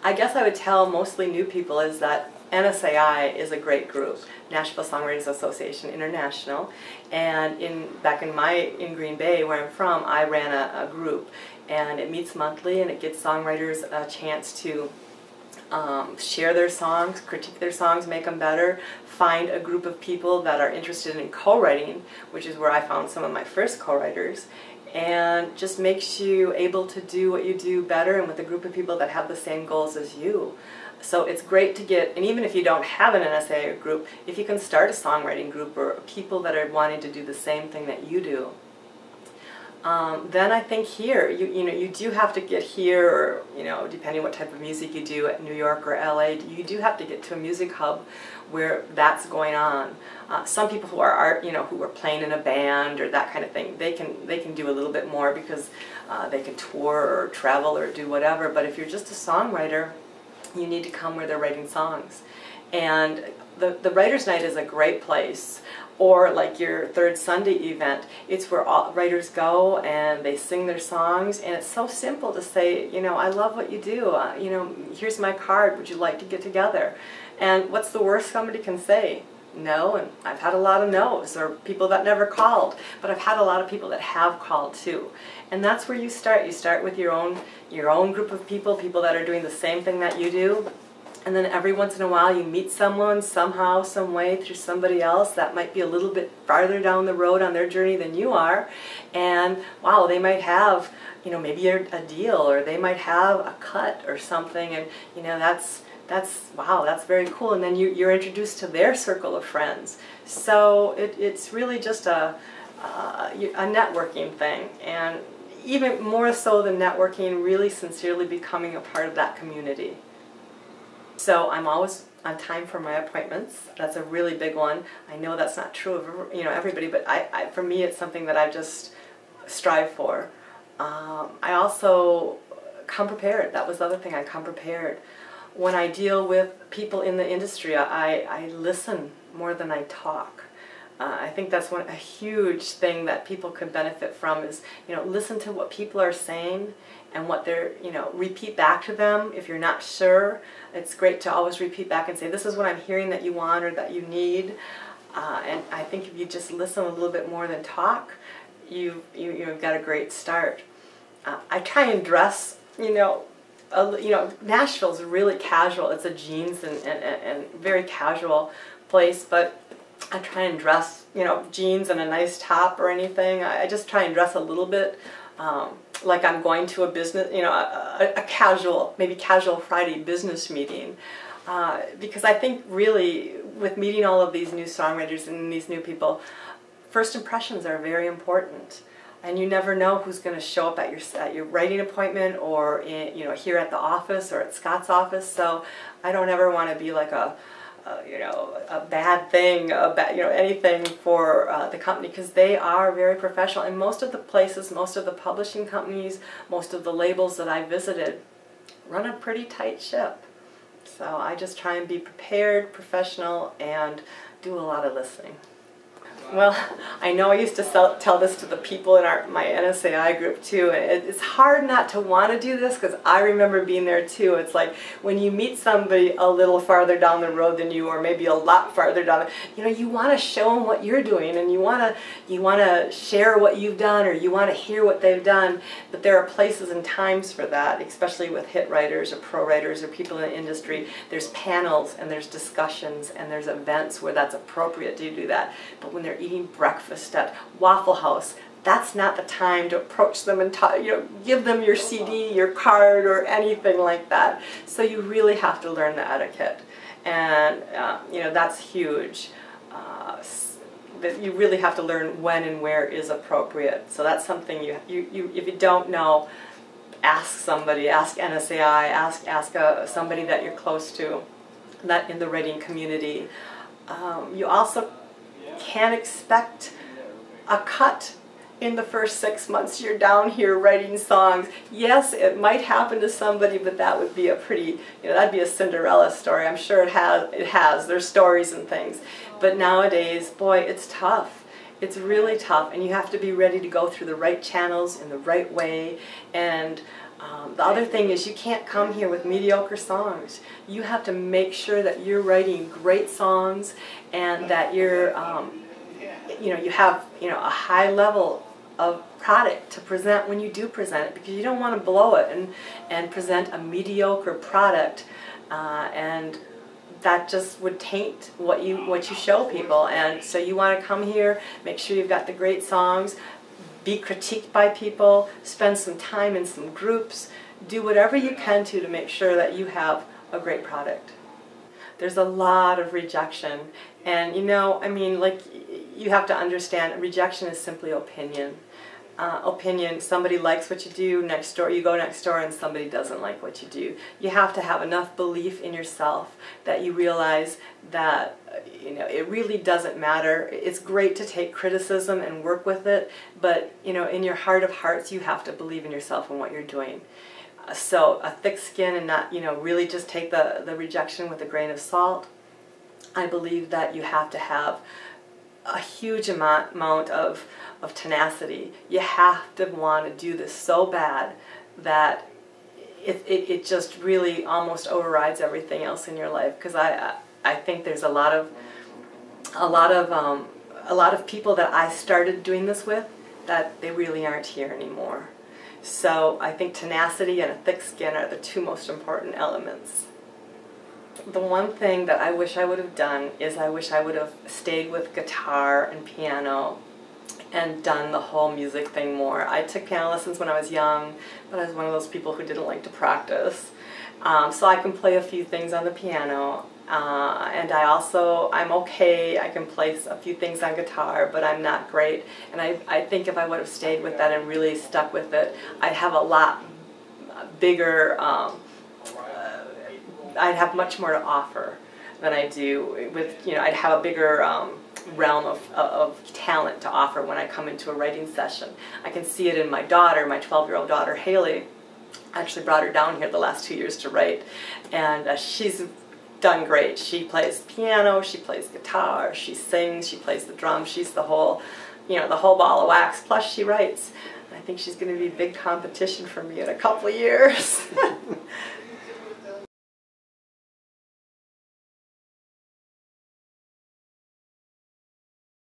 I guess I would tell mostly new people is that NSAI is a great group, Nashville Songwriters Association International, and back in Green Bay, where I'm from, I ran a group, and it meets monthly, and it gives songwriters a chance to share their songs, critique their songs, make them better, find a group of people that are interested in co-writing, which is where I found some of my first co-writers, and just makes you able to do what you do better and with a group of people that have the same goals as you. So it's great to get, and even if you don't have an NSA group, if you can start a songwriting group or people that are wanting to do the same thing that you do, then I think here, you do have to get here, or depending what type of music you do at New York or LA, you do have to get to a music hub where that's going on. Some people who are who are playing in a band or that kind of thing, they can do a little bit more because they can tour or travel or do whatever. But if you're just a songwriter, you need to come where they're writing songs. And the Writers' Night is a great place. Or like your third Sunday event, it's where all writers go and they sing their songs, and it's so simple to say, I love what you do, here's my card, would you like to get together? And what's the worst somebody can say? No, and I've had a lot of no's, or people that never called, but I've had a lot of people that have called too. And that's where you start. You start with your own group of people that are doing the same thing that you do. And then every once in a while you meet someone somehow, some way, through somebody else that might be a little bit farther down the road on their journey than you are. And wow, they might have, maybe a deal, or they might have a cut or something, and that's wow, that's very cool. And then you're introduced to their circle of friends. So it's really just a networking thing, and even more so than networking, really sincerely becoming a part of that community. So I'm always on time for my appointments. That's a really big one. I know that's not true of everybody, but for me it's something that I just strive for. I also come prepared. That was the other thing. I come prepared. When I deal with people in the industry, I listen more than I talk. I think that's a huge thing that people can benefit from is, listen to what people are saying and what they're, repeat back to them. If you're not sure, it's great to always repeat back and say, this is what I'm hearing that you want or that you need. And I think if you just listen a little bit more than talk, you've got a great start. I try and dress, Nashville's really casual. It's a jeans and very casual place, but I try and dress, jeans and a nice top or anything. I just try and dress a little bit like I'm going to a business, a casual, maybe casual Friday business meeting. Because I think really with meeting all of these new songwriters and these new people, first impressions are very important. And you never know who's going to show up at your writing appointment, or here at the office or at Scott's office. So I don't ever want to be like a bad thing, anything for the company, because they are very professional. And most of the places, most of the publishing companies, most of the labels that I visited run a pretty tight ship. So I just try and be prepared, professional, and do a lot of listening. Well, I know I used to tell this to the people in my NSAI group too, and it's hard not to want to do this because I remember being there too. It's like when you meet somebody a little farther down the road than you, or maybe a lot farther down, you want to show them what you're doing, and you want to share what you've done, or you want to hear what they've done. But there are places and times for that, especially with hit writers or pro writers or people in the industry. There's panels and there's discussions and there's events where that's appropriate to do that. But when they're eating breakfast at Waffle House, that's not the time to approach them and give them your CD, your card, or anything like that. So you really have to learn the etiquette, and that's huge. That you really have to learn when and where is appropriate. So that's something if you don't know, ask somebody, ask NSAI, ask somebody that you're close to, that in the writing community. You also can't expect a cut in the first 6 months you're down here writing songs. Yes, it might happen to somebody, but that would be a pretty, that'd be a Cinderella story. I'm sure it has. There's stories and things. But nowadays, boy, it's tough. It's really tough, and you have to be ready to go through the right channels in the right way. And The other thing is you can't come here with mediocre songs. You have to make sure that you're writing great songs and that you're, you have, a high level of product to present when you do present it, because you don't want to blow it and present a mediocre product, and that just would taint what you show people. And so you want to come here, make sure you've got the great songs, be critiqued by people, spend some time in some groups, do whatever you can to make sure that you have a great product. There's a lot of rejection, and you have to understand, rejection is simply opinion. Opinion, somebody likes what you do next door, you go next door and somebody doesn't like what you do. You have to have enough belief in yourself that you realize that it really doesn't matter. It's great to take criticism and work with it, but in your heart of hearts you have to believe in yourself and what you're doing. So a thick skin and not really just take the rejection with a grain of salt. I believe that you have to have a huge amount of tenacity. You have to want to do this so bad that it just really almost overrides everything else in your life. Because I think there's a lot of people that I started doing this with that they really aren't here anymore. So I think tenacity and a thick skin are the two most important elements. The one thing that I wish I would have done is I wish I would have stayed with guitar and piano and done the whole music thing more. I took piano lessons when I was young, but I was one of those people who didn't like to practice. So I can play a few things on the piano, and I'm okay. I can play a few things on guitar, but I'm not great. And I think if I would have stayed with that and really stuck with it, I'd have a lot bigger, I'd have much more to offer than I do with, I'd have a bigger realm of talent to offer when I come into a writing session. I can see it in my daughter, my 12-year-old daughter, Haley. I actually brought her down here the last 2 years to write, and she's done great. She plays piano, she plays guitar, she sings, she plays the drums. She's the whole, the whole ball of wax, plus she writes. I think she's going to be big competition for me in a couple of years.